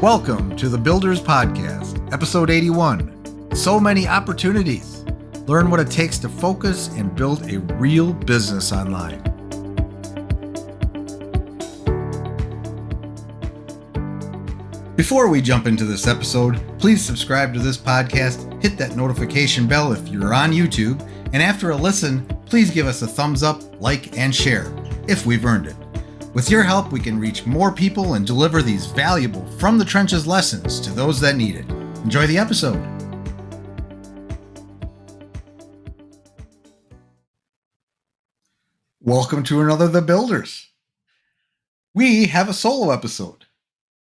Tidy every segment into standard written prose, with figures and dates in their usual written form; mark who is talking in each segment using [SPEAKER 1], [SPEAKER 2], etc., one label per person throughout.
[SPEAKER 1] Welcome to the Builders Podcast, episode 81. So many opportunities. Learn what it takes to focus and build a real business online. Before we jump into this episode, please subscribe to this podcast, hit that notification bell if you're on YouTube, and after a listen, please give us a thumbs up, like, and share if we've earned it. With your help, we can reach more people and deliver these valuable from the trenches lessons to those that need it. Enjoy the episode. Welcome to another The Builders. We have a solo episode.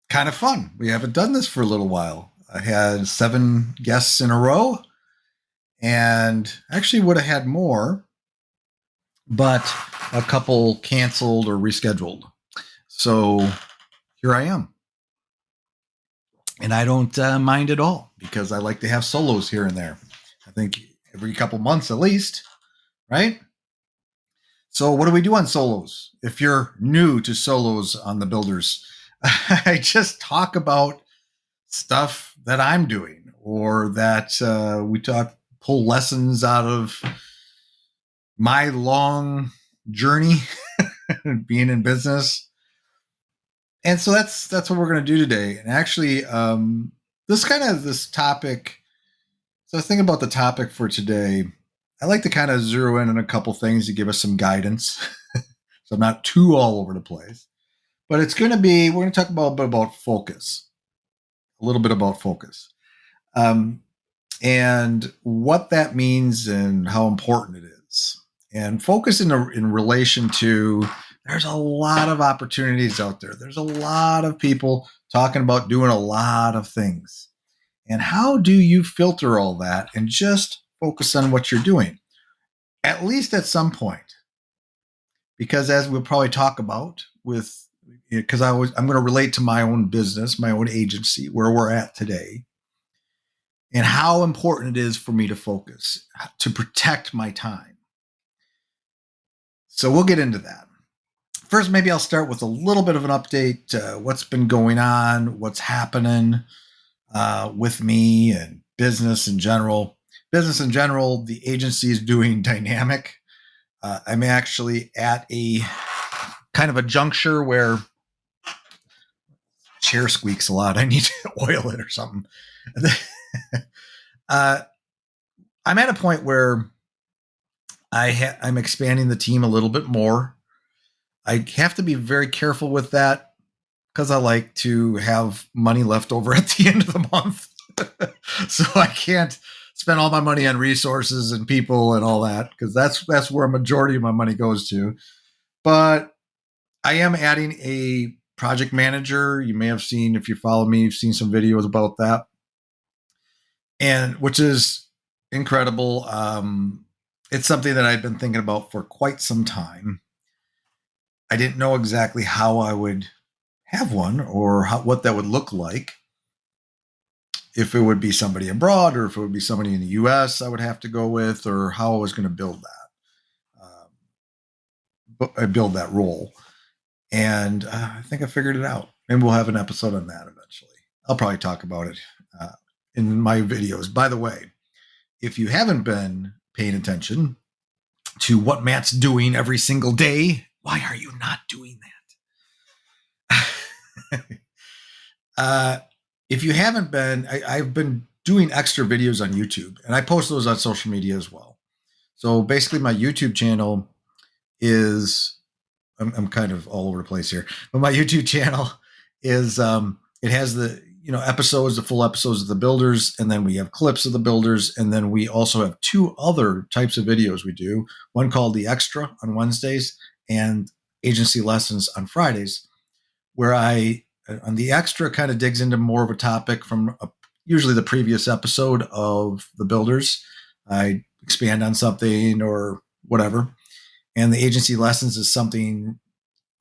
[SPEAKER 1] Kind of fun. We haven't done this for a little while. I had 7 guests in a row and actually would have had more, but a couple canceled or rescheduled. So here I am. And I don't mind at all because I like to have solos here and there. I think every couple months at least, right? So what do we do on solos? If you're new to solos on the Builders, I just talk about stuff that I'm doing or that pull lessons out of my long journey being in business. And so that's what we're going to do today. And actually, this topic. So I was thinking about the topic for today. I like to kind of zero in on a couple things to give us some guidance. So I'm not too all over the place. But we're going to talk about focus. A little bit about focus. And what that means and how important it is. And focus in relation to, there's a lot of opportunities out there. There's a lot of people talking about doing a lot of things. And how do you filter all that and just focus on what you're doing? At least at some point. Because as we'll probably talk about I'm going to relate to my own business, my own agency, where we're at today, and how important it is for me to focus, to protect my time. So we'll get into that. First, maybe I'll start with a little bit of an update, what's been going on, what's happening with me and business in general. Business in general, the agency is doing dynamic. I'm actually at a kind of a juncture where chair squeaks a lot. I need to oil it or something. I'm at a point where I'm expanding the team a little bit more. I have to be very careful with that because I like to have money left over at the end of the month. So I can't spend all my money on resources and people and all that because that's where a majority of my money goes to. But I am adding a project manager. You may have seen, if you follow me, you've seen some videos about that, and which is incredible. It's something that I've been thinking about for quite some time. I didn't know exactly how I would have one or what that would look like. If it would be somebody abroad or if it would be somebody in the US I would have to go with, or how I was going to build that. Build that role. And I think I figured it out. And we'll have an episode on that eventually. I'll probably talk about it in my videos. By the way, if you haven't been paying attention to what Matt's doing every single day, why are you not doing that? If you haven't been, I've been doing extra videos on YouTube, and I post those on social media as well. So basically my YouTube channel is, I'm kind of all over the place here, but my YouTube channel is, it has the, episodes, the full episodes of the Builders, and then we have clips of the Builders, and then we also have 2 other types of videos we do. One called The Extra on Wednesdays and Agency Lessons on Fridays, where on the Extra kind of digs into more of a topic from usually the previous episode of the Builders. I expand on something or whatever. And the Agency Lessons is something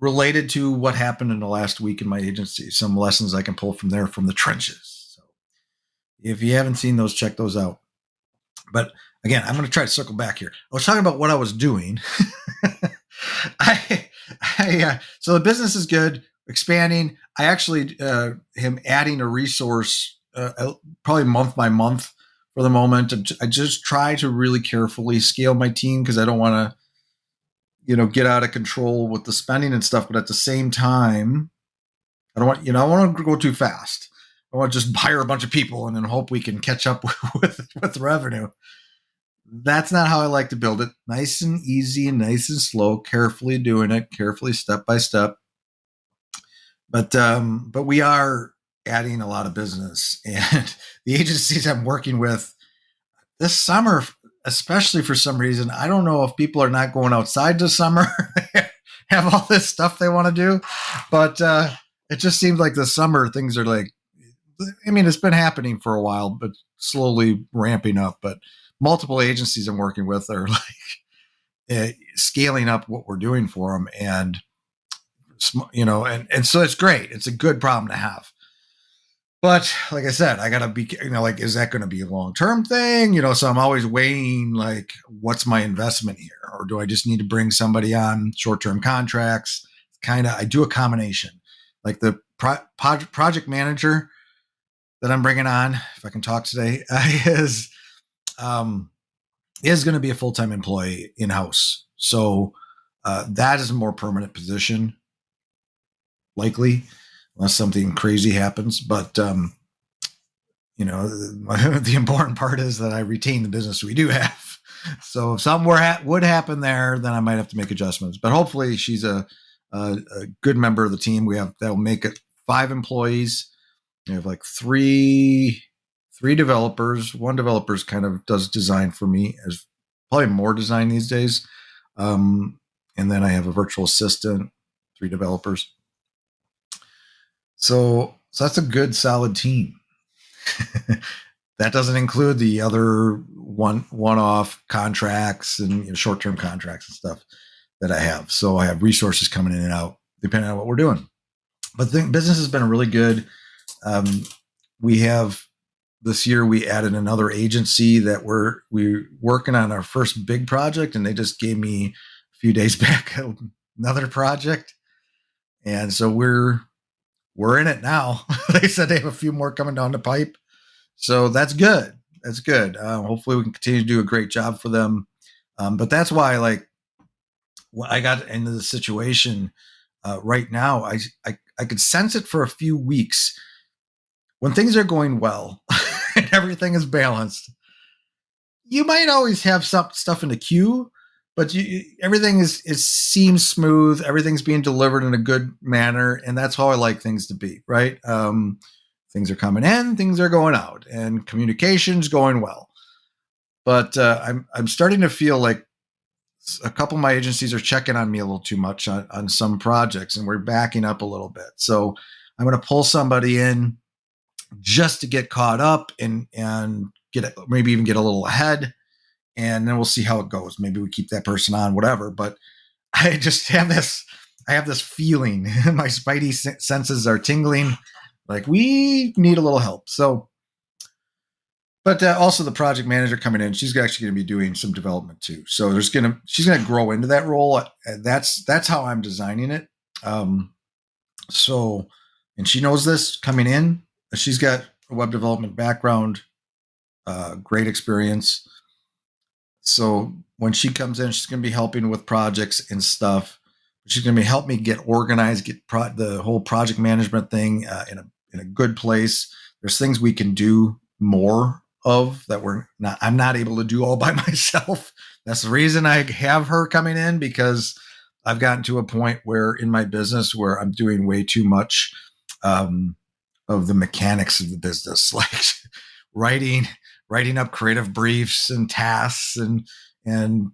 [SPEAKER 1] related to what happened in the last week in my agency. Some lessons I can pull from there, from the trenches. So if you haven't seen those, check those out. But again, I'm going to try to circle back here. I was talking about what I was doing. So the business is good. expanding. I actually am adding a resource probably month by month for the moment. I just try to really carefully scale my team because I don't want to, get out of control with the spending and stuff. But at the same time, I don't want, I want to go too fast. I want to just hire a bunch of people and then hope we can catch up with revenue. That's not how I like to build it. Nice and easy and nice and slow, carefully doing it, carefully step by step. But we are adding a lot of business, and the agencies I'm working with this summer, especially for some reason, I don't know if people are not going outside this summer, have all this stuff they want to do, but it just seems like the summer things are like, I mean, it's been happening for a while, but slowly ramping up. But multiple agencies I'm working with are like scaling up what we're doing for them, and and so it's great. It's a good problem to have. But like I said, I gotta be, like, is that going to be a long-term thing? So I'm always weighing, like, what's my investment here? Or do I just need to bring somebody on short-term contracts? I do a combination. Like the project manager that I'm bringing on, if I can talk today, is going to be a full-time employee in-house. So that is a more permanent position, likely, unless something crazy happens. But the important part is that I retain the business we do have. So if something would happen there, then I might have to make adjustments. But hopefully, she's a good member of the team. That'll make it 5 employees. We have like three developers. One developer's kind of does design for me. There's probably more design these days. And then I have a virtual assistant, 3 developers. So that's a good, solid team. That doesn't include the other one-off contracts and short-term contracts and stuff that I have. So I have resources coming in and out depending on what we're doing. But the business has been really good. We have this year we added another agency that we're working on our first big project, and they just gave me a few days back another project, and so we're in it now. They said they have a few more coming down the pipe, so that's good. That's good. Hopefully, we can continue to do a great job for them. But that's why, like, when I got into the situation right now, I could sense it for a few weeks. When things are going well and everything is balanced, you might always have some stuff in the queue, but everything seems smooth. Everything's being delivered in a good manner, and that's how I like things to be, right? Things are coming in, things are going out, and communication's going well. But I'm starting to feel like a couple of my agencies are checking on me a little too much on some projects, and we're backing up a little bit. So I'm going to pull somebody in just to get caught up and maybe even get a little ahead, and then we'll see how it goes. Maybe we keep that person on, whatever. But I just have this feeling. My spidey senses are tingling, like we need a little help. So, but also the project manager coming in, she's actually going to be doing some development too. So she's going to grow into that role. That's how I'm designing it. So, and she knows this coming in. She's got a web development background, great experience. So when she comes in, she's going to be helping with projects and stuff. She's going to help me get organized, get the whole project management thing in a good place. There's things we can do more of that I'm not able to do all by myself. That's the reason I have her coming in, because I've gotten to a point where in my business where I'm doing way too much of the mechanics of the business, like writing up creative briefs and tasks and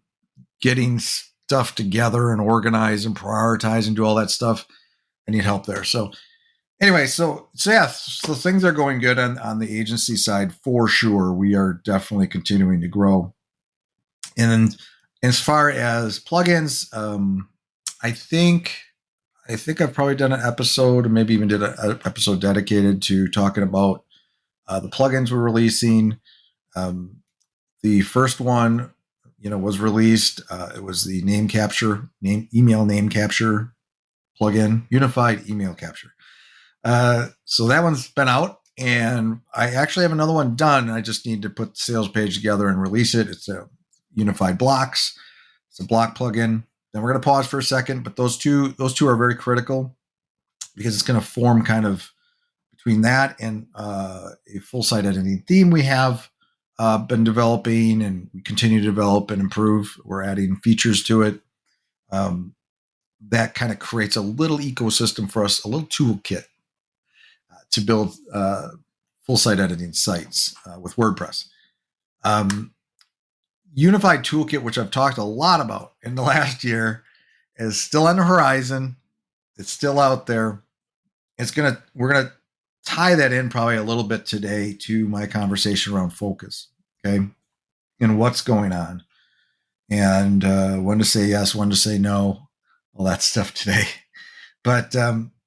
[SPEAKER 1] getting stuff together and organize and prioritize and do all that stuff. I need help there. So anyway, so things are going good on the agency side for sure. We are definitely continuing to grow. And as far as plugins, I think I've probably done an episode, or maybe even did an episode dedicated to talking about the plugins we're releasing. The first one, was released. It was the email name capture plugin, unified email capture. So that one's been out, and I actually have another one done. I just need to put the sales page together and release it. It's a unified blocks. It's a block plugin. Then we're going to pause for a second, but those two are very critical because it's going to form kind of between that and a full site editing theme we have been developing, and we continue to develop and improve. We're adding features to it. That kind of creates a little ecosystem for us, a little toolkit to build full site editing sites with WordPress. Unified toolkit, which I've talked a lot about in the last year, is still on the horizon. It's still out there. We're gonna tie that in probably a little bit today to my conversation around focus, okay, and what's going on, and when to say yes, when to say no, all that stuff today. But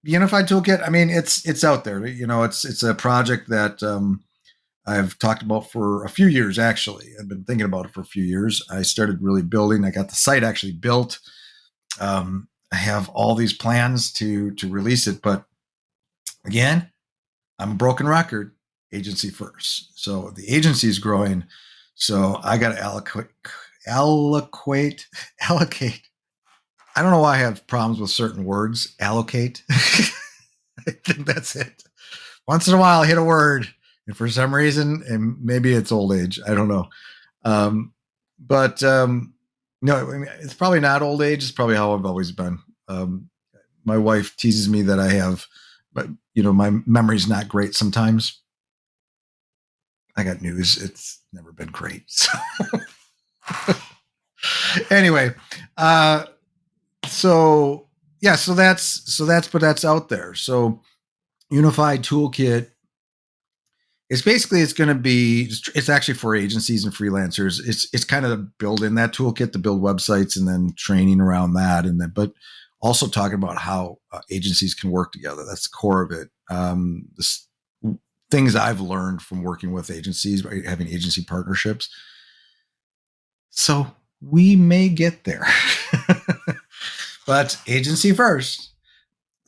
[SPEAKER 1] unified toolkit, I mean, it's out there. It's a project that I've talked about for a few years. Actually, I've been thinking about it for a few years. I started really building. I got the site actually built. I have all these plans to release it, but again, I'm a broken record. Agency first. So the agency is growing. So I got to allocate. I don't know why I have problems with certain words. Allocate. I think that's it. Once in a while, I hit a word, and for some reason, and maybe it's old age, I don't know. No, I mean, it's probably not old age. It's probably how I've always been. My wife teases me that I have, but my memory's not great sometimes. I got news. It's never been great. So anyway, so that's out there. So unified toolkit is basically, it's actually for agencies and freelancers. It's kind of building that toolkit to build websites and then training around that. But also talking about how agencies can work together. That's the core of it. Things I've learned from working with agencies, having agency partnerships. So we may get there, but agency first.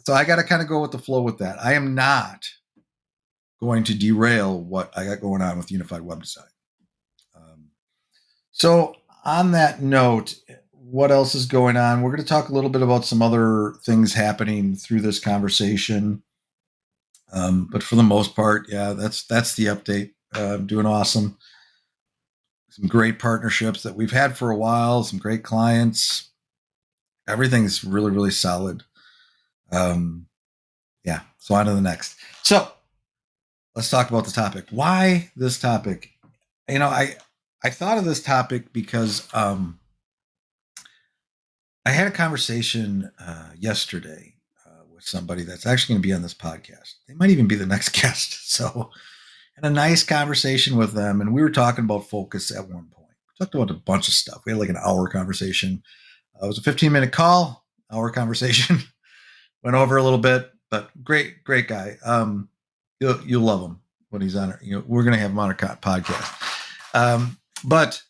[SPEAKER 1] So I got to kind of go with the flow with that. I am not going to derail what I got going on with Unified Web Design. So on that note, what else is going on? We're going to talk a little bit about some other things happening through this conversation. But for the most part, yeah, that's the update. Doing awesome. Some great partnerships that we've had for a while, some great clients. Everything's really, really solid. Yeah, so on to the next. So let's talk about the topic. Why this topic? I thought of this topic because I had a conversation yesterday with somebody that's actually going to be on this podcast. They might even be the next guest. So had a nice conversation with them, and we were talking about focus at one point. We talked about a bunch of stuff. We had like an hour conversation. It was a 15-minute call, hour conversation. Went over a little bit, but great guy. You'll love him when he's on it. We're going to have him on our podcast. But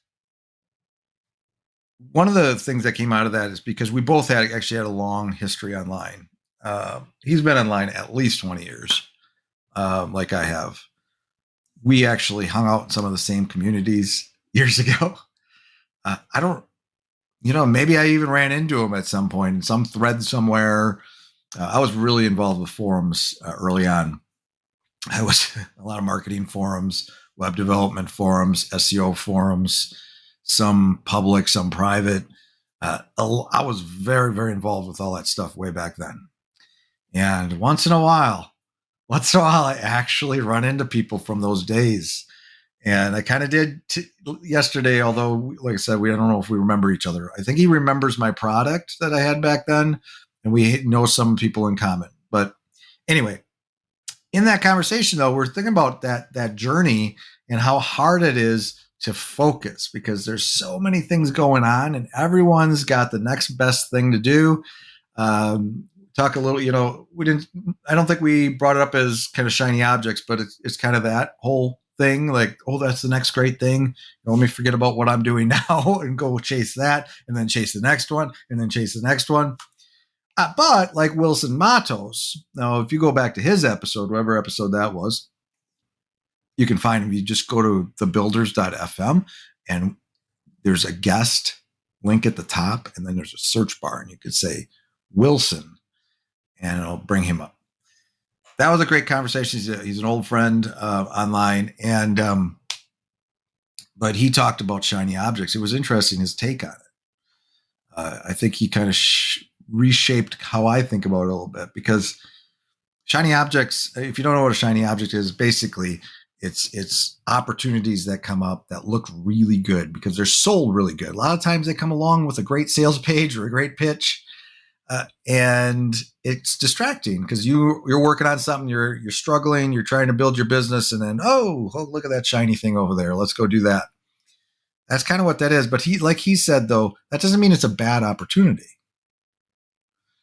[SPEAKER 1] one of the things that came out of that is because we both actually had a long history online. He's been online at least 20 years, like I have. We actually hung out in some of the same communities years ago. I don't, maybe I even ran into him at some point in some thread somewhere. I was really involved with forums early on. I was a lot of marketing forums, web development forums, SEO forums, some public, some private. I was very, very involved with all that stuff way back then. And once in a while, I actually run into people from those days. And I kind of did yesterday, although, like I said, I don't know if we remember each other. I think he remembers my product that I had back then, and we know some people in common. But anyway, in that conversation, though, we're thinking about that journey and how hard it is to focus because there's so many things going on, and everyone's got the next best thing to do. Talk a little, I don't think we brought it up as kind of shiny objects, but it's kind of that whole thing, like, oh, that's the next great thing. Let me forget about what I'm doing now and go chase that, and then chase the next one, and then chase the next one. But like Wilson Matos, now if you go back to his episode, whatever episode that was, you can find him. You just go to thebuilders.fm and there's a guest link at the top, and then there's a search bar, and you could say Wilson, and it'll bring him up. That was a great conversation. He's an old friend online, and but he talked about shiny objects. It was interesting, his take on it. I think he kind of reshaped how I think about it a little bit, because shiny objects, if you don't know what a shiny object is, basically it's opportunities that come up that look really good because they're sold really good. A lot of times they come along with a great sales page or a great pitch, and it's distracting because you're working on something, you're struggling, you're trying to build your business, and then oh, look at that shiny thing over there, let's go do that. That's kind of what that is. But like he said, though, that doesn't mean it's a bad opportunity.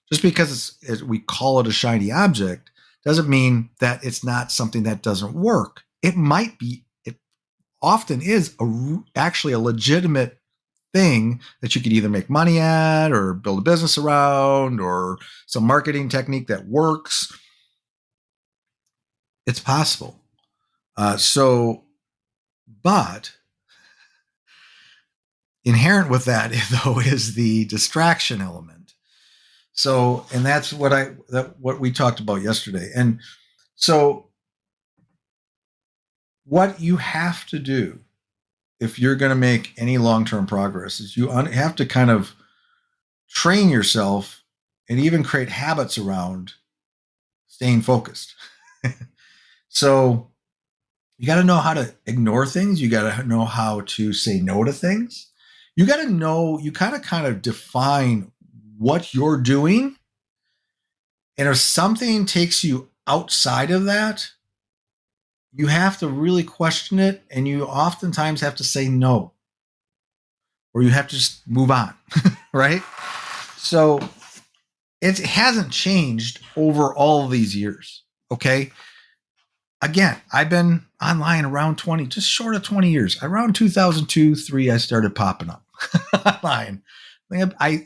[SPEAKER 1] Just because we call it a shiny object doesn't mean that it's not something that doesn't work. It might be, it often is actually a legitimate thing that you could either make money at or build a business around or some marketing technique that works. It's possible. But inherent with that, though, is the distraction element. So, and that's what we talked about yesterday. And so what you have to do if you're going to make any long-term progress is you have to kind of train yourself and even create habits around staying focused. So you got to know how to ignore things. You got to know how to say no to things. You got to know, you kind of define what you're doing. And if something takes you outside of that, you have to really question it, and you oftentimes have to say no, or you have to just move on, right? So it hasn't changed over all of these years, okay? Again, I've been online around 20, just short of 20 years. Around 2002, 3, I started popping up online. I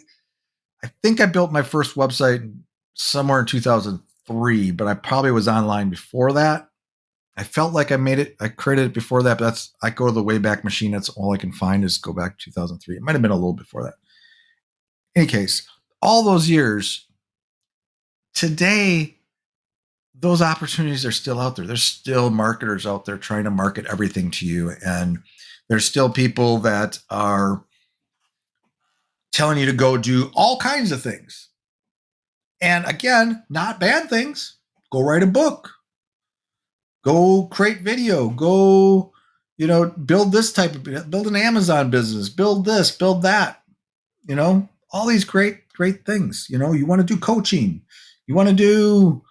[SPEAKER 1] think I built my first website somewhere in 2003, but I probably was online before that. I felt like I created it before that, but I go to the Wayback Machine. That's all I can find is go back to 2003. It might have been a little before that. In any case, all those years, today, those opportunities are still out there. There's still marketers out there trying to market everything to you. And there's still people that are telling you to go do all kinds of things. And again, not bad things. Go write a book. Go create video. Go, build this build an Amazon business. Build this, build that. All these great things. You want to do coaching. You want to do,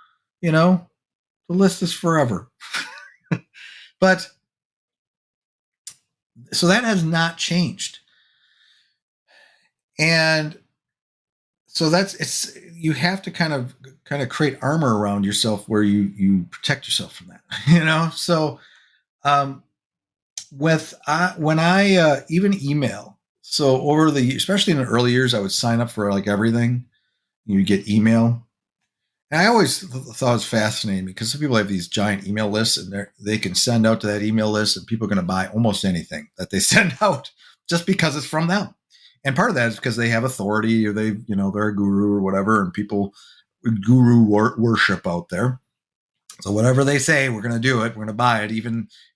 [SPEAKER 1] the list is forever. But so that has not changed. And so you have to kind of create armor around yourself where you protect yourself from that, So when I even email, so especially in the early years, I would sign up for like everything. You get email. And I always thought it was fascinating because some people have these giant email lists, and they can send out to that email list, and people are going to buy almost anything that they send out just because it's from them. And part of that is because they have authority, or they're a guru or whatever, and people guru worship out there. So whatever they say, we're going to do it. We're going to buy it,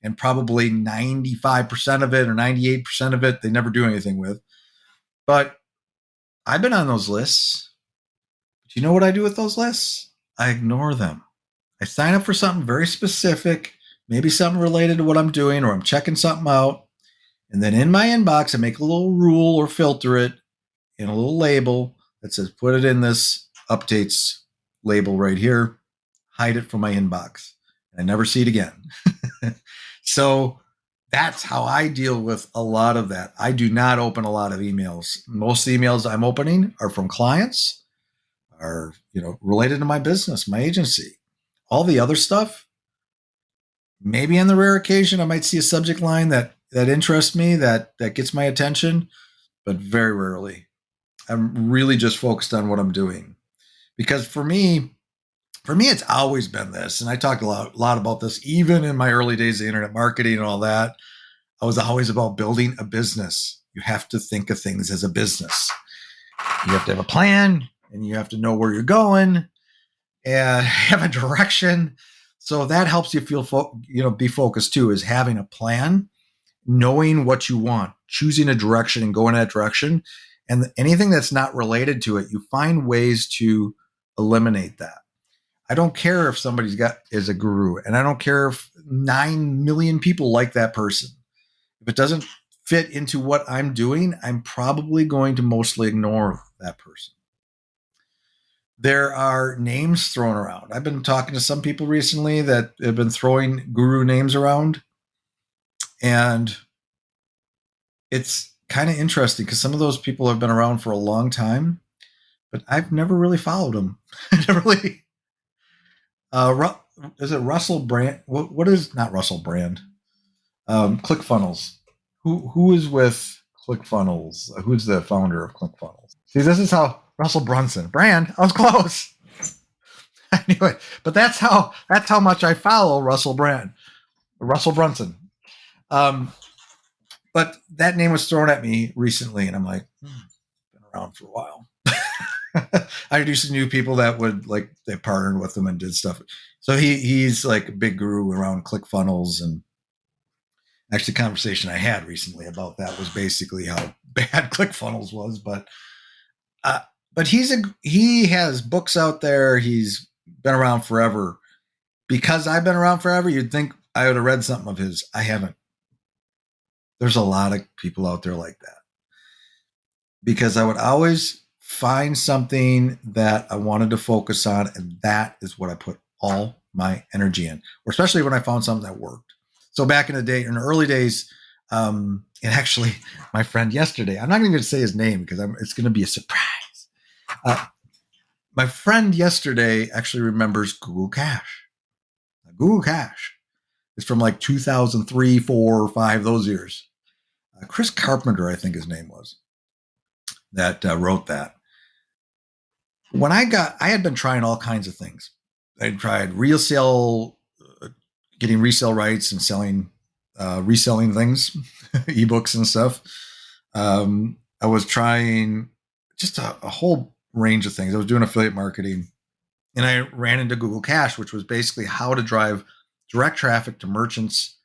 [SPEAKER 1] and probably 95% of it or 98% of it, they never do anything with. But I've been on those lists. Do you know what I do with those lists? I ignore them. I sign up for something very specific, maybe something related to what I'm doing, or I'm checking something out. And then in my inbox, I make a little rule or filter it in a little label that says, put it in this updates label right here, hide it from my inbox. I never see it again. So that's how I deal with a lot of that. I do not open a lot of emails. Most of the emails I'm opening are from clients, are related to my business, my agency. All the other stuff, maybe on the rare occasion I might see a subject line that interests me, that gets my attention, but very rarely. I'm really just focused on what I'm doing. Because for me, it's always been this, and I talked a lot about this even in my early days of internet marketing and all that. I was always about building a business. You have to think of things as a business. You have to have a plan, and you have to know where you're going, and have a direction. So that helps you feel, be focused too. Is having a plan, knowing what you want, choosing a direction, and going that direction. And anything that's not related to it, you find ways to eliminate that. I don't care if is a guru, and I don't care if 9 million people like that person. If it doesn't fit into what I'm doing, I'm probably going to mostly ignore that person. There are names thrown around. I've been talking to some people recently that have been throwing guru names around, and it's kind of interesting because some of those people have been around for a long time, but I've never really followed them. Never really. Is it Russell Brand? What is not Russell Brand? ClickFunnels. Who is with ClickFunnels? Who's the founder of ClickFunnels? See, this is how Russell Brand. I was close. Anyway, but that's how much I follow Russell Brunson. But that name was thrown at me recently, and I'm like, been around for a while. I introduced to new people that would they partnered with him and did stuff. So he's like a big guru around ClickFunnels, and actually, the conversation I had recently about that was basically how bad ClickFunnels was. But he has books out there. He's been around forever. Because I've been around forever, you'd think I would have read something of his. I haven't. There's a lot of people out there like that. Because I would always find something that I wanted to focus on, and that is what I put all my energy in, or especially when I found something that worked. So back in the early days, and actually my friend yesterday, I'm not even going to say his name because it's going to be a surprise. My friend yesterday actually remembers Google Cash. Google Cash is from 2003, 4, 5, those years. Chris Carpenter, I think his name was, that wrote that. When I had been trying all kinds of things. I tried getting resale rights and reselling things, ebooks and stuff. I was trying just a whole range of things. I was doing affiliate marketing, and I ran into Google Cash, which was basically how to drive direct traffic to merchants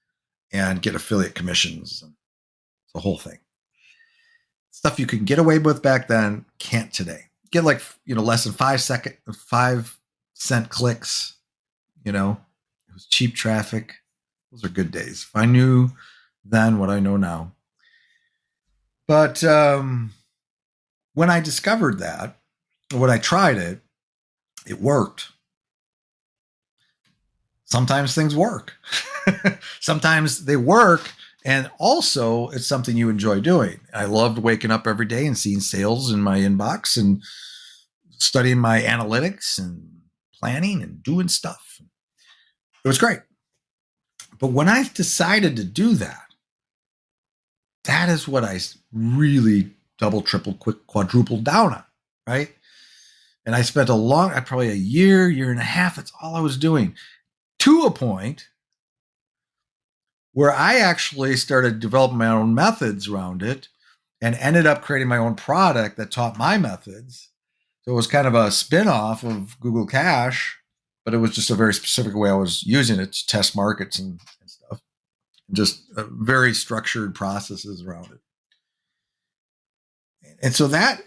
[SPEAKER 1] and get affiliate commissions. It's the whole thing. Stuff you could get away with back then, can't today. Get less than 5 cent clicks. It was cheap traffic. Those are good days. If I knew then what I know now. But when I discovered that, when I tried it, it worked. Sometimes things work. Sometimes they work, and also it's something you enjoy doing. I loved waking up every day and seeing sales in my inbox and studying my analytics and planning and doing stuff. It was great. But when I decided to do that, that is what I really double, triple, quadrupled down on, right? And I spent probably a year and a half. That's all I was doing, to a point where I actually started developing my own methods around it and ended up creating my own product that taught my methods. So it was kind of a spin-off of Google Cash, but it was just a very specific way I was using it to test markets and stuff. Just very structured processes around it. And so that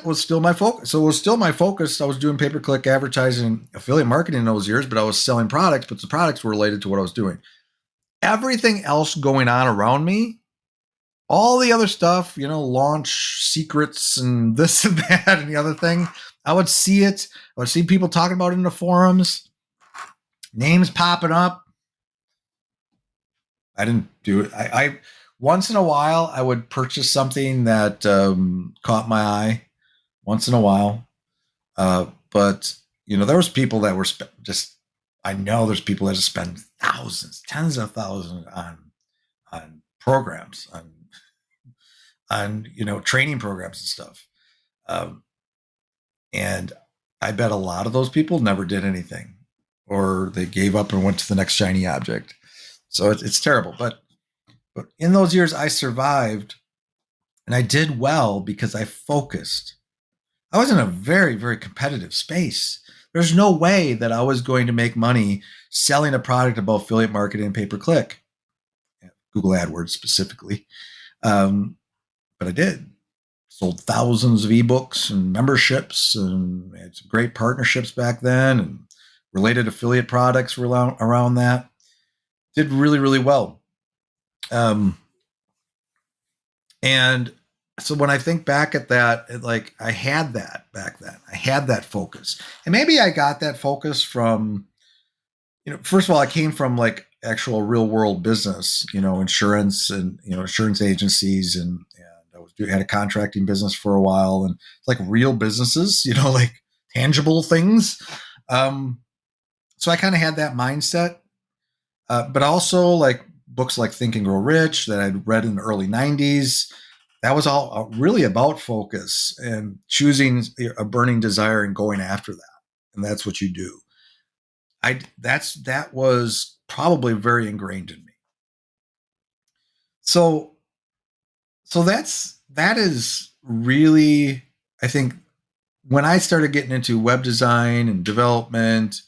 [SPEAKER 1] was still my focus. So it was still my focus. I was doing pay-per-click advertising, affiliate marketing in those years, but I was selling products, but the products were related to what I was doing. Everything else going on around me, all the other stuff, launch secrets and this and that and the other thing, I would see it. I would see people talking about it in the forums, names popping up. I didn't do it. I once in a while, I would purchase something that caught my eye once in a while. But, there was people that were I know there's people that just spend thousands, tens of thousands on programs, on training programs and stuff. And I bet a lot of those people never did anything, or they gave up and went to the next shiny object. So it's terrible. But in those years, I survived, and I did well because I focused. I was in a very, very competitive space. There's no way that I was going to make money selling a product about affiliate marketing and pay-per-click, Google AdWords specifically. But I did. Sold thousands of ebooks and memberships, and had some great partnerships back then, and related affiliate products were around that. Did really, really well. And so when I think back at that, I had that back then. I had that focus. And maybe I got that focus from, first of all, I came from like actual real world business, insurance and, insurance agencies. And I had a contracting business for a while, and it's like real businesses, like tangible things. So I kind of had that mindset, but also like books like Think and Grow Rich that I'd read in the early 90s. That was all really about focus and choosing a burning desire and going after that. And that's what you do. That was probably very ingrained in me. So that is really, I think, when I started getting into web design and development,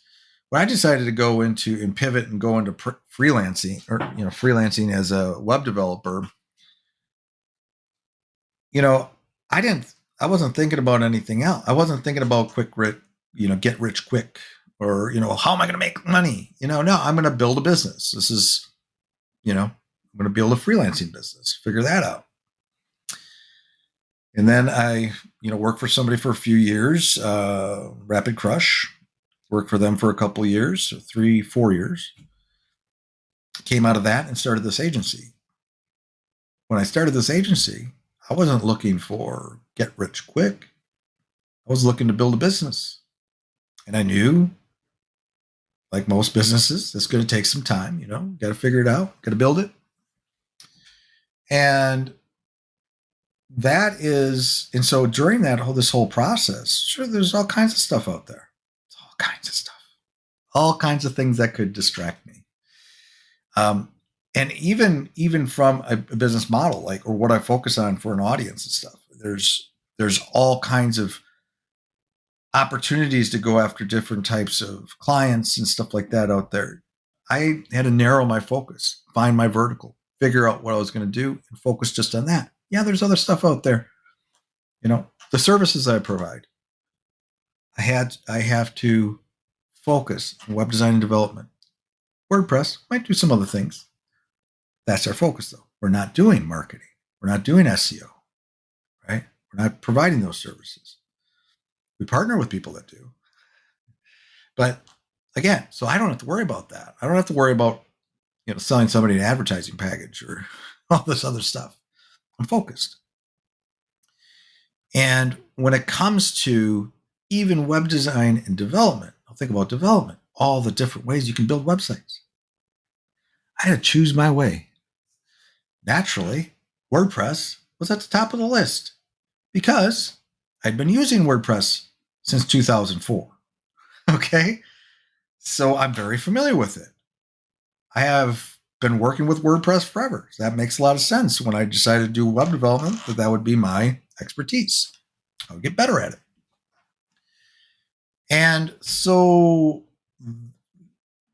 [SPEAKER 1] when I decided to go into and pivot and go into freelancing, or freelancing as a web developer, I wasn't thinking about anything else. I wasn't thinking about get rich quick, or how am I going to make money? No, I'm going to build a business. This is, I'm going to build a freelancing business. Figure that out. And then I, worked for somebody for a few years, Rapid Crush. Worked for them for a couple of years, 3-4 years. Came out of that and started this agency. When I started this agency, I wasn't looking for get rich quick. I was looking to build a business. And I knew, like most businesses, it's going to take some time, got to figure it out, got to build it. And so during this whole process, sure, there's all kinds of stuff out there. All kinds of stuff. All kinds of things that could distract me. And even from a business model, or what I focus on for an audience and stuff, there's all kinds of opportunities to go after different types of clients and stuff like that out there. I had to narrow my focus, find my vertical, figure out what I was going to do, and focus just on that. Yeah, there's other stuff out there. The services I provide, I have to focus on web design and development. WordPress might do some other things. That's our focus, though. We're not doing marketing. We're not doing SEO, right? We're not providing those services. We partner with people that do. But again, so I don't have to worry about that. I don't have to worry about, selling somebody an advertising package or all this other stuff. I'm focused. And when it comes to even web design and development, I'll think about development, all the different ways you can build websites. I had to choose my way. Naturally, WordPress was at the top of the list because I'd been using WordPress since 2004. Okay. So I'm very familiar with it. I have been working with WordPress forever. So that makes a lot of sense when I decided to do web development, that would be my expertise. I would get better at it. And so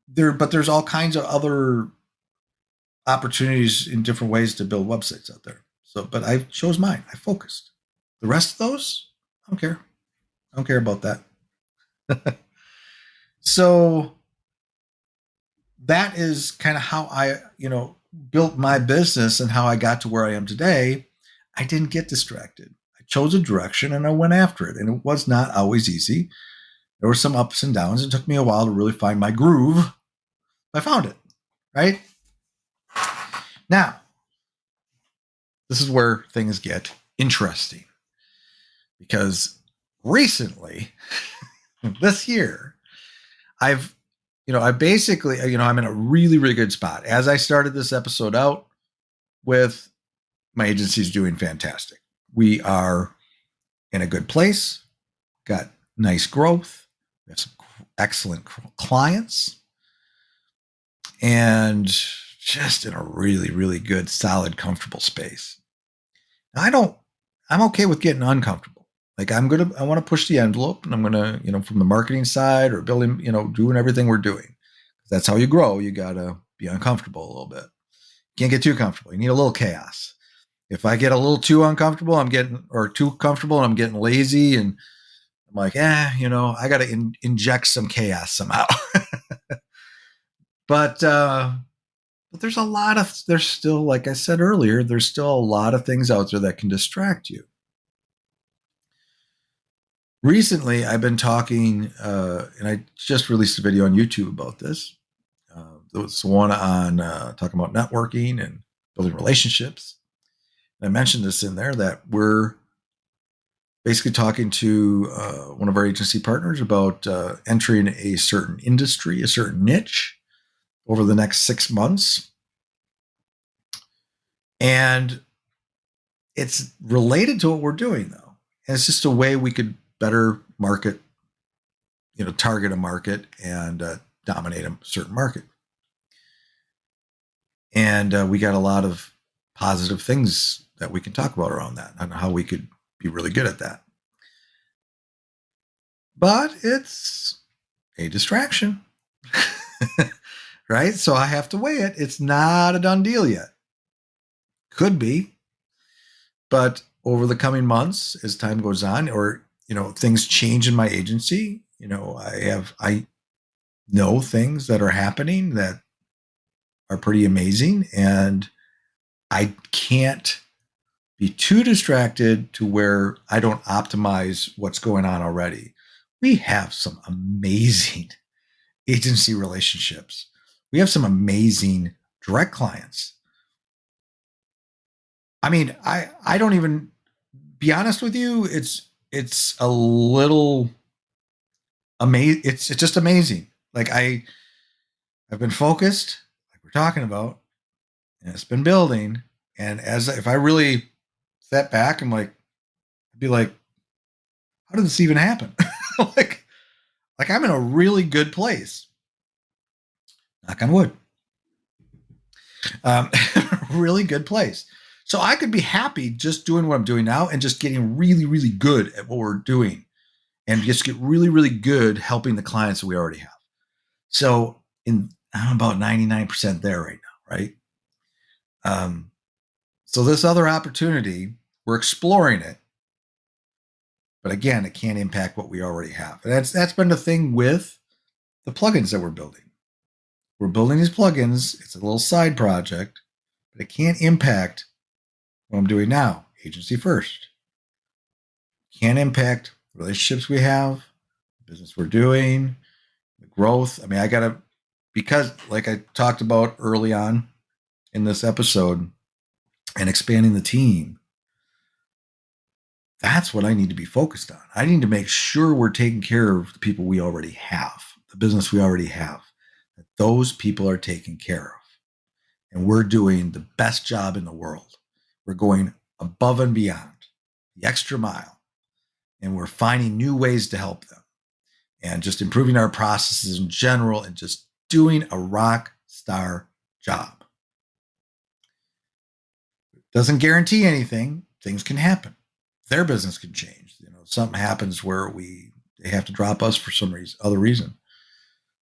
[SPEAKER 1] there's all kinds of other opportunities in different ways to build websites out there. So, but I chose mine. I focused. The rest of those, I don't care. I don't care about that. So that is kind of how I, built my business and how I got to where I am today. I didn't get distracted. I chose a direction and I went after it. And it was not always easy. There were some ups and downs. It took me a while to really find my groove. I found it, right? Now, this is where things get interesting, because recently, this year, I basically, I'm in a really, really good spot. As I started this episode out with, my agency's doing fantastic. We are in a good place, got nice growth. We have some excellent clients, and just in a really, really good, solid, comfortable space. I'm okay with getting uncomfortable. Like I want to push the envelope, and I'm going to, from the marketing side or building, doing everything we're doing. That's how you grow. You got to be uncomfortable a little bit. Can't get too comfortable. You need a little chaos. If I get a little too uncomfortable, too comfortable, and I'm getting lazy, and I'm like, I got to inject some chaos somehow. But there's still, like I said earlier, there's still a lot of things out there that can distract you. Recently, I've been talking, and I just released a video on YouTube about this. There was one on talking about networking and building relationships. And I mentioned this in there that we're basically talking to one of our agency partners about entering a certain industry, a certain niche over the next 6 months. And it's related to what we're doing, though. And it's just a way we could better market, target a market and dominate a certain market. And we got a lot of positive things that we can talk about around that and how we could be really good at that. But it's a distraction, right? So I have to weigh it. It's not a done deal yet. Could be. But over the coming months, as time goes on, or, things change in my agency, I know things that are happening that are pretty amazing, and I can't be too distracted to where I don't optimize what's going on already. We have some amazing agency relationships. We have some amazing direct clients. I mean, I don't even, be honest with you, it's a little amazing. It's just amazing. Like I've been focused, like we're talking about, and it's been building. And if I really sat back, I'd be like, how did this even happen? like I'm in a really good place. Knock on wood. Really good place. So I could be happy just doing what I'm doing now and just getting really, really good at what we're doing and just get really, really good helping the clients that we already have. So I'm about 99% there right now, right? So this other opportunity, we're exploring it. But again, it can't impact what we already have. And that's been the thing with the plugins that we're building. We're building these plugins. It's a little side project, but it can't impact what I'm doing now, agency first. Can't impact relationships we have, the business we're doing, the growth. I mean, because like I talked about early on in this episode and expanding the team, that's what I need to be focused on. I need to make sure we're taking care of the people we already have, the business we already have, that those people are taken care of. And we're doing the best job in the world. We're going above and beyond, the extra mile, and we're finding new ways to help them and just improving our processes in general and just doing a rock star job. Doesn't guarantee anything. Things can happen. Their business can change. Something happens where they have to drop us for some other reason.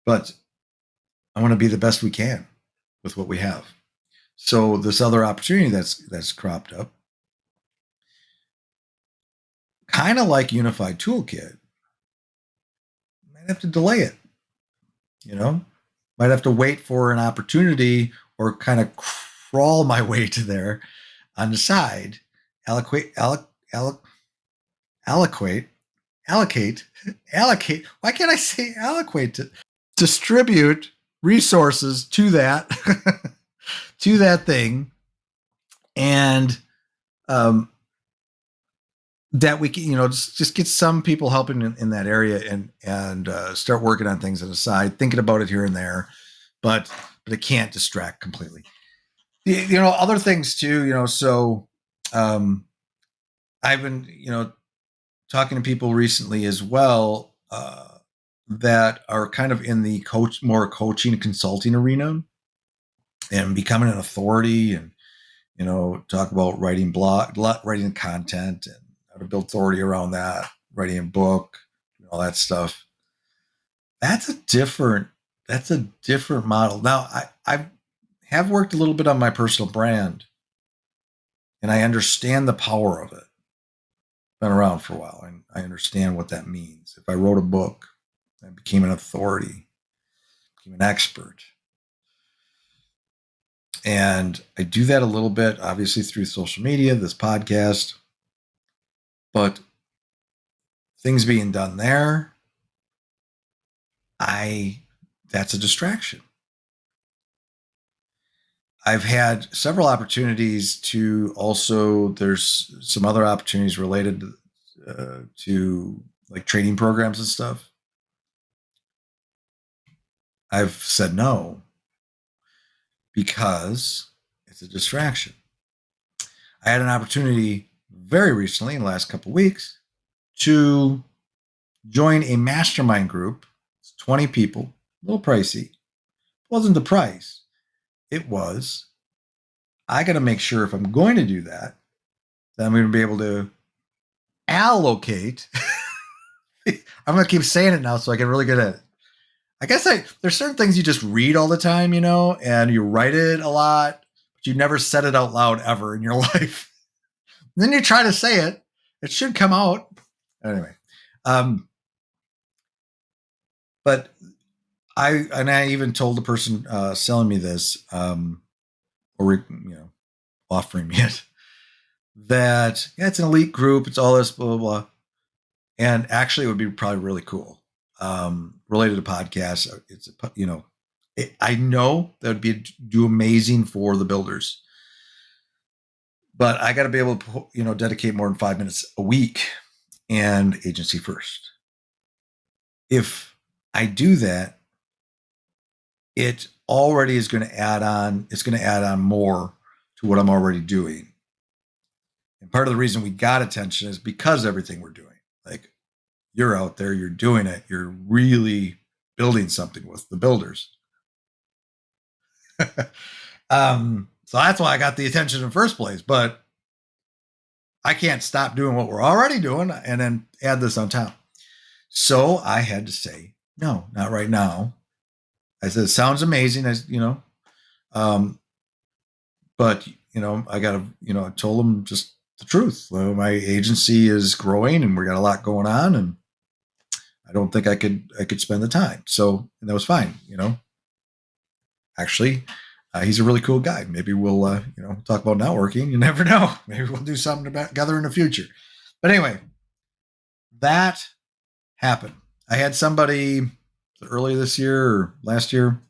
[SPEAKER 1] But I want to be the best we can with what we have. So this other opportunity that's cropped up, kind of like Unified Toolkit, might have to delay it. Might have to wait for an opportunity or kind of crawl my way to there on the side. Allocate. Why can't I say allocate? Distribute resources to that to that thing, and that we can, just get some people helping in that area and start working on things on the side, thinking about it here and there, but it can't distract completely. Other things too. So I've been talking to people recently as well that are kind of in the more coaching and consulting arena and becoming an authority, and talk about writing writing content and how to build authority around that, writing a book, all that stuff. That's a different model. Now, I have worked a little bit on my personal brand, and I understand the power of it. Been around for a while, and I understand what that means. If I wrote a book, I became an authority, became an expert. And I do that a little bit, obviously, through social media, this podcast. But things being done there, that's a distraction. I've had several opportunities to also, there's some other opportunities related to like training programs and stuff. I've said no because it's a distraction. I had an opportunity very recently in the last couple of weeks to join a mastermind group. It's 20 people, a little pricey. It wasn't the price. It was, I got to make sure if I'm going to do that I'm going to be able to allocate. I'm going to keep saying it now so I get really good at it. I guess there's certain things you just read all the time, and you write it a lot, but you never said it out loud ever in your life. And then you try to say it. It should come out. Anyway. But I even told the person selling me this, or offering me it, that it's an elite group. It's all this blah blah blah, and actually it would be probably really cool. Related to podcasts, it's I know that would do amazing for the builders, but I got to be able to dedicate more than 5 minutes a week and agency first. If I do that, it already is going to add on. It's going to add on more to what I'm already doing. And part of the reason we got attention is because everything we're doing. Like, you're out there, you're doing it, you're really building something with the builders. So that's why I got the attention in the first place. But I can't stop doing what we're already doing and then add this on top. So I had to say, no, not right now. I said, it sounds amazing, but I got to, I told them just the truth. My agency is growing and we got a lot going on, and I don't think I could spend the time. So, and that was fine. Actually, he's a really cool guy. Maybe we'll, talk about networking. You never know. Maybe we'll do something together in the future. But anyway, that happened. I had somebody earlier this year or last year.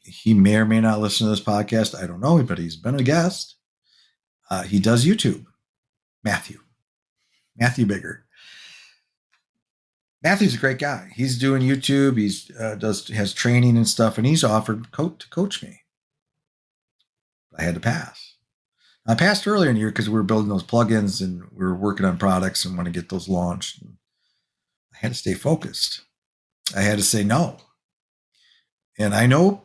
[SPEAKER 1] He may or may not listen to this podcast. I don't know, but he's been a guest. He does YouTube. Matthew Bigger. Matthew's a great guy. He's doing YouTube. He's has training and stuff, and he's offered to coach me. I had to pass. I passed earlier in the year because we were building those plugins and we were working on products and want to get those launched. I had to stay focused. I had to say no. And I know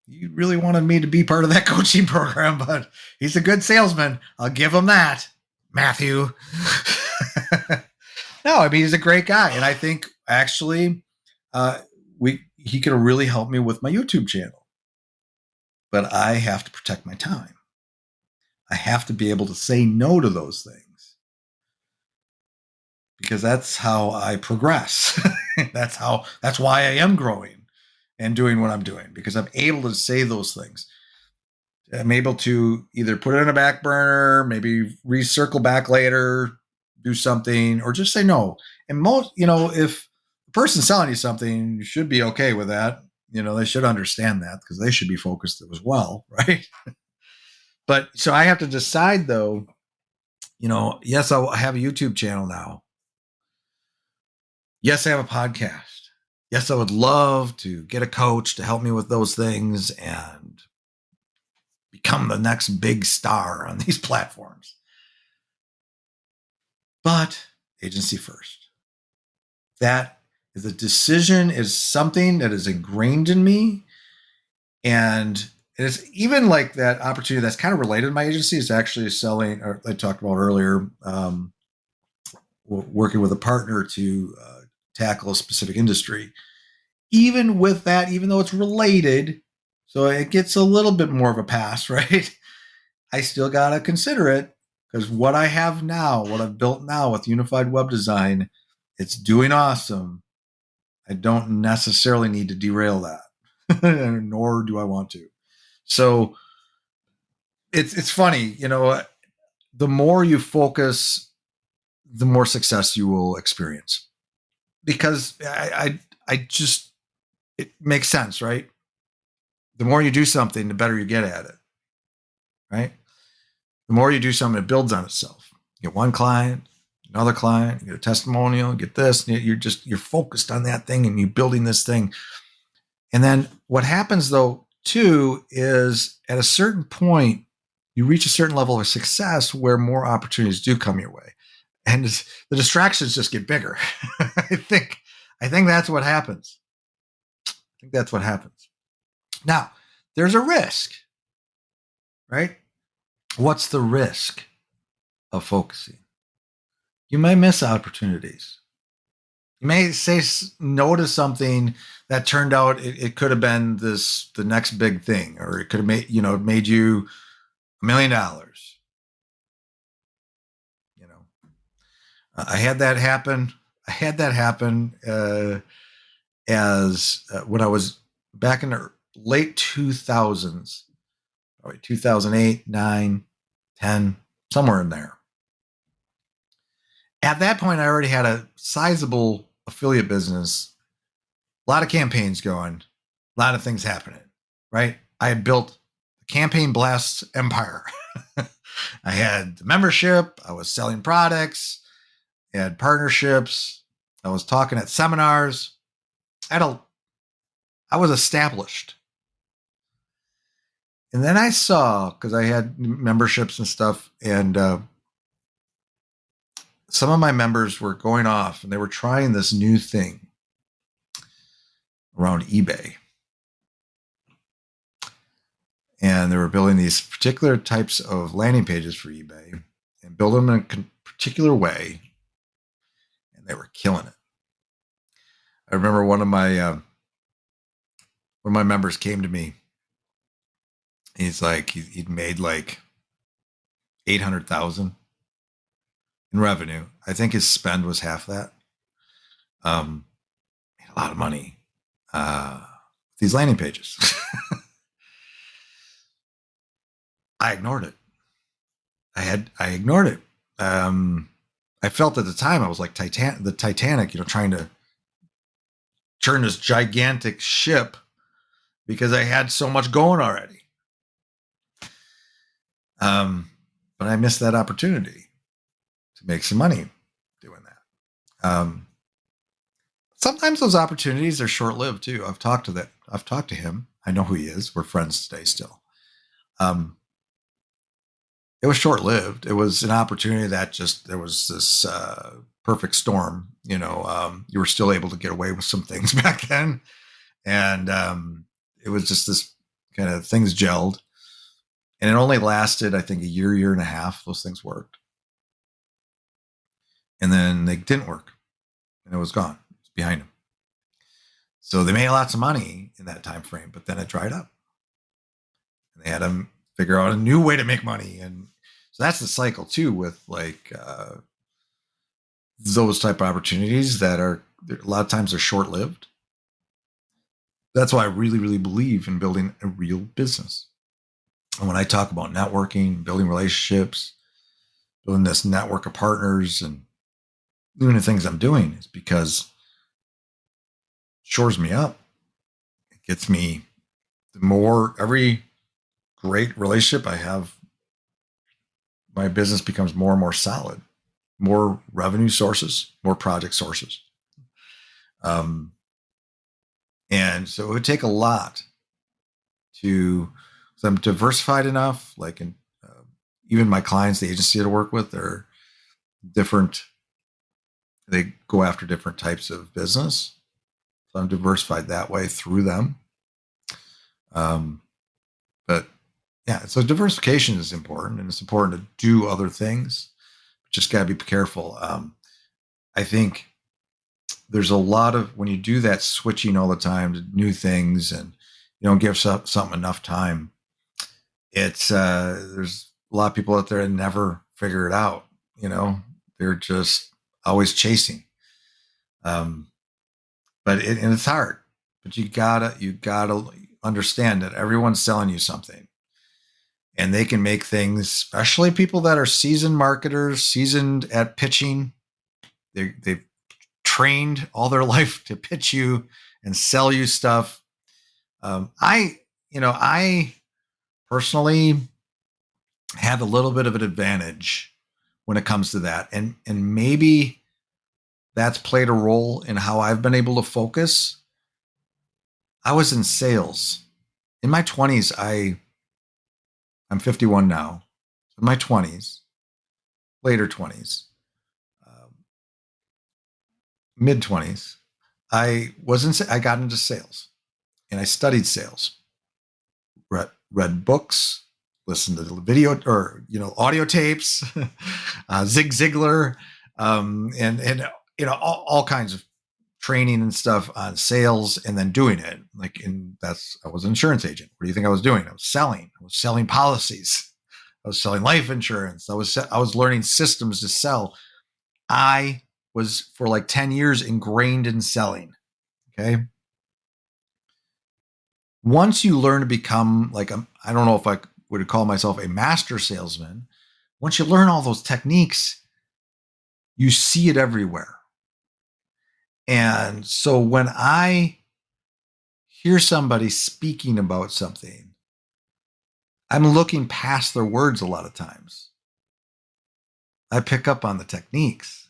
[SPEAKER 1] you really wanted me to be part of that coaching program, but he's a good salesman. I'll give him that, Matthew. No, I mean, he's a great guy. And I think actually he could really help me with my YouTube channel. But I have to protect my time. I have to be able to say no to those things, because that's how I progress. That's why I am growing and doing what I'm doing, because I'm able to say those things. I'm able to either put it in a back burner, maybe recircle back later, do something, or just say no. And most, if the person selling you something, you should be okay with that. They should understand that, because they should be focused as well, right? But so I have to decide, though, yes, I have a YouTube channel now. Yes, I have a podcast. Yes, I would love to get a coach to help me with those things and become the next big star on these platforms. but agency first. That is a decision, is something that is ingrained in me. And it's even like that opportunity that's kind of related to my agency is actually selling, or I talked about earlier, working with a partner to tackle a specific industry. Even with that, even though it's related, so it gets a little bit more of a pass, right? I still got to consider it because what I have now, what I've built now with unified web design, it's doing awesome. I don't necessarily need to derail that, nor do I want to. So it's funny, the more you focus, the more success you will experience. Because I just it makes sense, right? The more you do something, the better you get at it, right? The more you do something, it builds on itself. You get one client, another client, you get a testimonial, you get this, and you're focused on that thing and you're building this thing. And then what happens though, too, is at a certain point, you reach a certain level of success where more opportunities do come your way. And the distractions just get bigger. I think that's what happens. I think that's what happens. Now, there's a risk, right? What's the risk of focusing? You may miss opportunities. You may say no to something that turned out it could have been the next big thing, or it could have made you $1 million. I had that happen. As when I was back in the late 2000s, probably 2008, 9, 10, somewhere in there. At that point, I already had a sizable affiliate business, a lot of campaigns going, a lot of things happening, right? I had built a campaign blast empire. I had the membership. I was selling products. I had partnerships. I was talking at seminars. I was established. And then I saw, because I had memberships and stuff, and some of my members were going off and they were trying this new thing around eBay. And they were building these particular types of landing pages for eBay and build them in a particular way. And they were killing it. I remember one of my members came to me. He's like, he'd made like 800,000 in revenue. I think his spend was half that. Made a lot of money. These landing pages. I ignored it. I ignored it. I felt at the time I was like the Titanic, trying to turn this gigantic ship because I had so much going already. But I missed that opportunity to make some money doing that. Sometimes those opportunities are short-lived too. I've talked to him. I know who he is. We're friends today still. It was short-lived. It was an opportunity that there was this perfect storm. You were still able to get away with some things back then. And it was just this kind of things gelled. And it only lasted, I think, a year and a half. Those things worked. And then they didn't work. And it was gone. It was behind them. So they made lots of money in that time frame, but then it dried up. And they had to figure out a new way to make money. And so that's the cycle too, with like those type of opportunities that are a lot of times they're short-lived. That's why I really, really believe in building a real business. And when I talk about networking, building relationships, building this network of partners and doing the things I'm doing, is because it shores me up. It gets me every great relationship I have, my business becomes more and more solid, more revenue sources, more project sources. And so it would take a lot so I'm diversified enough, like even my clients, the agency that I work with, they're different They go after different types of business. So I'm diversified that way through them. Um, but yeah, so diversification is important, and it's important to do other things. Just got to be careful. I think there's a lot of, when you do that switching all the time to new things and you don't give something enough time, it's there's a lot of people out there that never figure it out. They're just always chasing. Um, and it's hard. But you gotta understand that everyone's selling you something, and they can make things, especially people that are seasoned marketers, seasoned at pitching. They've trained all their life to pitch you and sell you stuff. I personally have a little bit of an advantage when it comes to that, and maybe that's played a role in how I've been able to focus. I was in sales in my 20s. I'm 51 now. In my 20s, later 20s, mid 20s, I got into sales, and I studied sales. Read books, listened to the video or audio tapes, Zig Ziglar, and all kinds of training and stuff on sales, and then doing it. I was an insurance agent. What do you think I was doing? I was selling policies. I was selling life insurance. I was learning systems to sell. I was for like 10 years ingrained in selling. Okay. Once you learn to become I don't know if I would call myself a master salesman. Once you learn all those techniques, you see it everywhere. And so when I hear somebody speaking about something, I'm looking past their words a lot of times. I pick up on the techniques.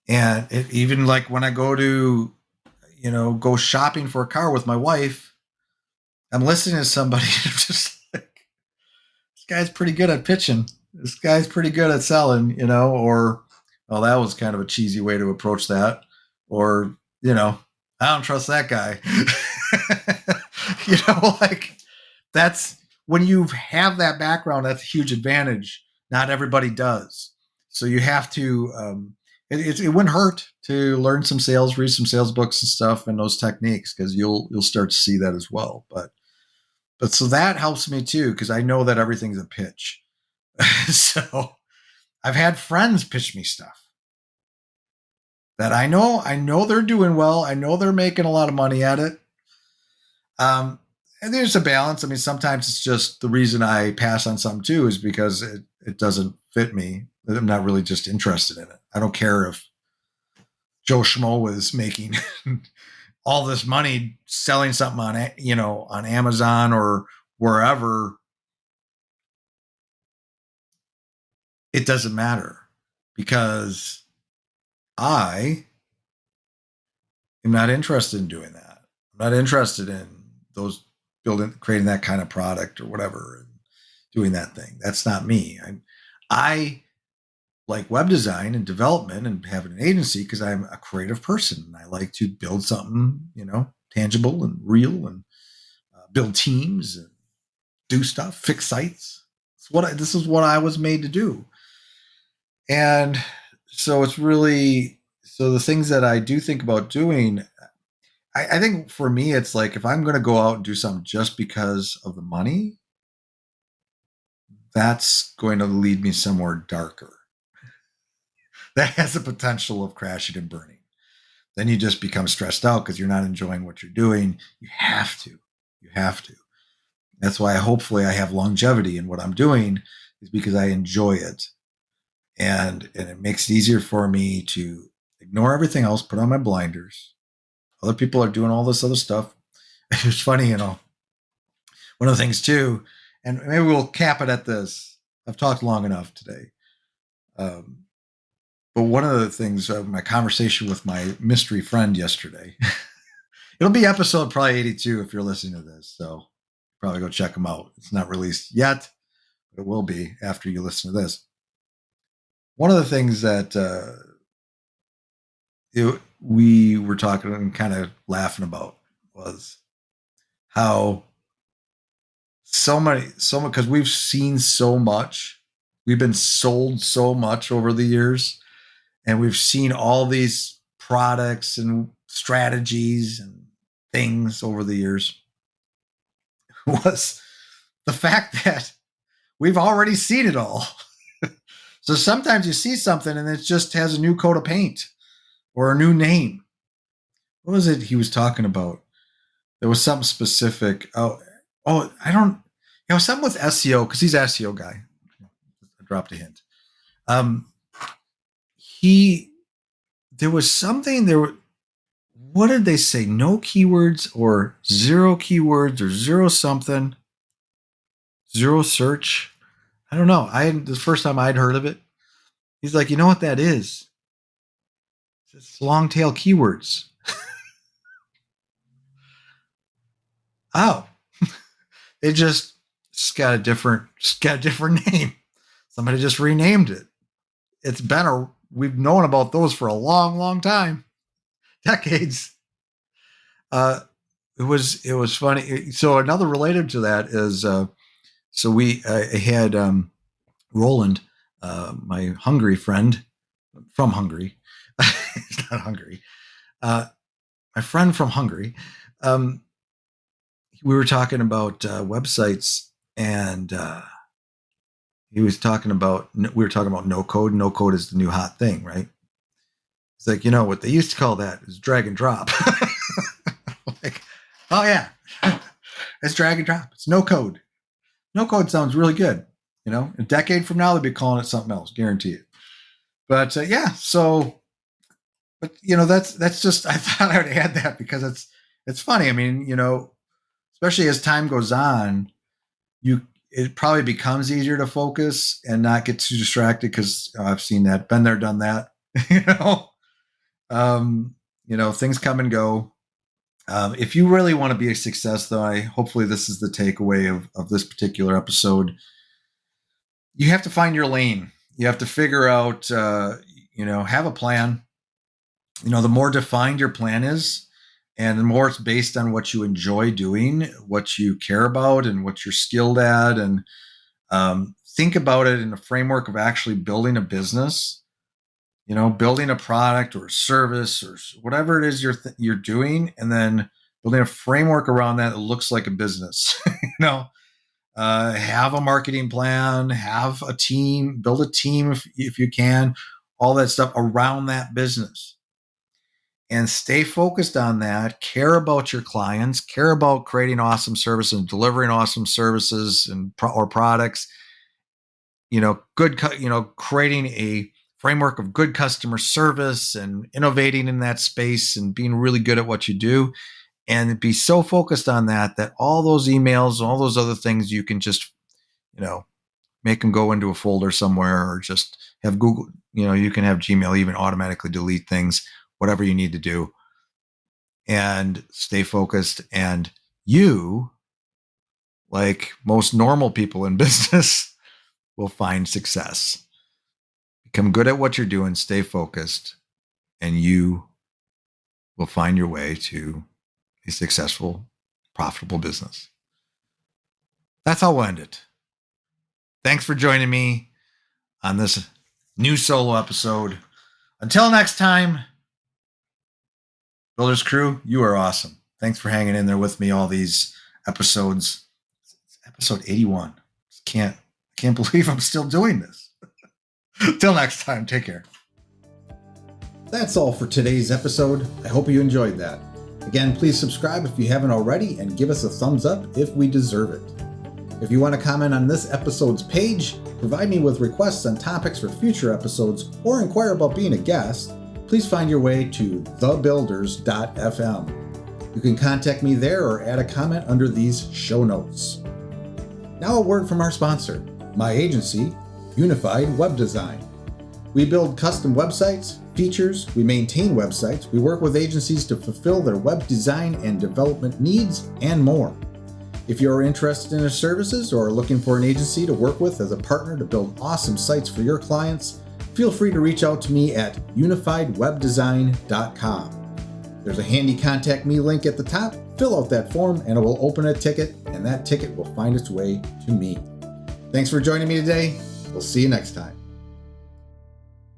[SPEAKER 1] And even like when I go to, go shopping for a car with my wife, I'm listening to somebody and I'm just like, this guy's pretty good at pitching. This guy's pretty good at selling, or, oh, that was kind of a cheesy way to approach that. Or, I don't trust that guy. Like that's when you have that background, that's a huge advantage. Not everybody does. So you have to, it wouldn't hurt to learn some sales, read some sales books and stuff and those techniques, because you'll start to see that as well. But so that helps me too, because I know that everything's a pitch. So I've had friends pitch me stuff that I know they're doing well. I know they're making a lot of money at it. And there's a balance. I mean, sometimes it's just the reason I pass on something too is because it doesn't fit me. I'm not really just interested in it. I don't care if Joe Schmo was making all this money selling something on Amazon or wherever. It doesn't matter, because I am not interested in doing that. I'm not interested in creating that kind of product or whatever, and doing that thing. That's not me. I like web design and development and having an agency because I'm a creative person and I like to build something, tangible and real, and build teams and do stuff, fix sites. This is what I was made to do. And so so the things that I do think about doing, I think for me, it's like, if I'm going to go out and do something just because of the money, that's going to lead me somewhere darker. That has the potential of crashing and burning. Then you just become stressed out because you're not enjoying what you're doing. You have to. That's why hopefully I have longevity in what I'm doing, is because I enjoy it. And it makes it easier for me to ignore everything else, put on my blinders. Other people are doing all this other stuff. It's funny, one of the things too, and maybe we'll cap it at this. I've talked long enough today. But one of the things, my conversation with my mystery friend yesterday, it'll be episode probably 82 if you're listening to this. So probably go check them out. It's not released yet, but it will be after you listen to this. one of the things that we were talking and kind of laughing about was how because we've seen so much, we've been sold so much over the years, and we've seen all these products and strategies and things over the years, was the fact that we've already seen it all. So sometimes you see something and it just has a new coat of paint or a new name. What was it he was talking about? There was something specific. I don't, something with SEO, because he's an SEO guy. I dropped a hint. There was something there. What did they say? No keywords or zero keywords or zero something, zero search. I don't know. The first time I'd heard of it. He's like, you know what that is? It's long tail keywords. Oh, it just got a different name. Somebody just renamed it. We've known about those for a long, long time, decades. It was funny. So another related to that is, I had Roland, my Hungary friend from Hungary. He's not Hungary. My friend from Hungary. We were talking about websites, and we were talking about no code. No code is the new hot thing, right? It's like, what they used to call that is drag and drop. Like, oh yeah, it's drag and drop. It's no code. No code sounds really good. A decade from now, they'll be calling it something else, guarantee it. But that's just, I thought I would add that because it's funny. I mean, especially as time goes on, it probably becomes easier to focus and not get too distracted, because I've seen that, been there, done that. Things come and go. If you really want to be a success, though, hopefully this is the takeaway of this particular episode. You have to find your lane. You have to figure out, have a plan. The more defined your plan is, and the more it's based on what you enjoy doing, what you care about, and what you're skilled at, and think about it in a framework of actually building a business, building a product or a service or whatever it is you're doing, and then building a framework around that looks like a business. Have a marketing plan, have a team, build a team if you can, all that stuff around that business. And stay focused on that. Care about your clients. Care about creating awesome services and delivering awesome services or products. Creating a framework of good customer service and innovating in that space and being really good at what you do. And be so focused on that all those emails, all those other things, you can just, make them go into a folder somewhere, or just have Google. You can have Gmail even automatically delete things, whatever you need to do, and stay focused. And you, like most normal people in business, will find success. Become good at what you're doing, stay focused, and you will find your way to a successful, profitable business. That's how we'll end it. Thanks for joining me on this new solo episode. Until next time, Builders Crew, you are awesome. Thanks for hanging in there with me all these episodes. It's episode 81. Can't believe I'm still doing this. Till next time, take care. That's all for today's episode. I hope you enjoyed that. Again, please subscribe if you haven't already, and give us a thumbs up if we deserve it. If you want to comment on this episode's page, provide me with requests on topics for future episodes, or inquire about being a guest, please find your way to thebuilders.fm. You can contact me there or add a comment under these show notes. Now a word from our sponsor, my agency, Unified Web Design. We build custom websites, features, we maintain websites, we work with agencies to fulfill their web design and development needs, and more. If you're interested in our services or are looking for an agency to work with as a partner to build awesome sites for your clients,
[SPEAKER 2] feel free to reach out to me at unifiedwebdesign.com. There's a handy contact me link at the top. Fill out that form and it will open a ticket, and that ticket will find its way to me. Thanks for joining me today. We'll see you next time.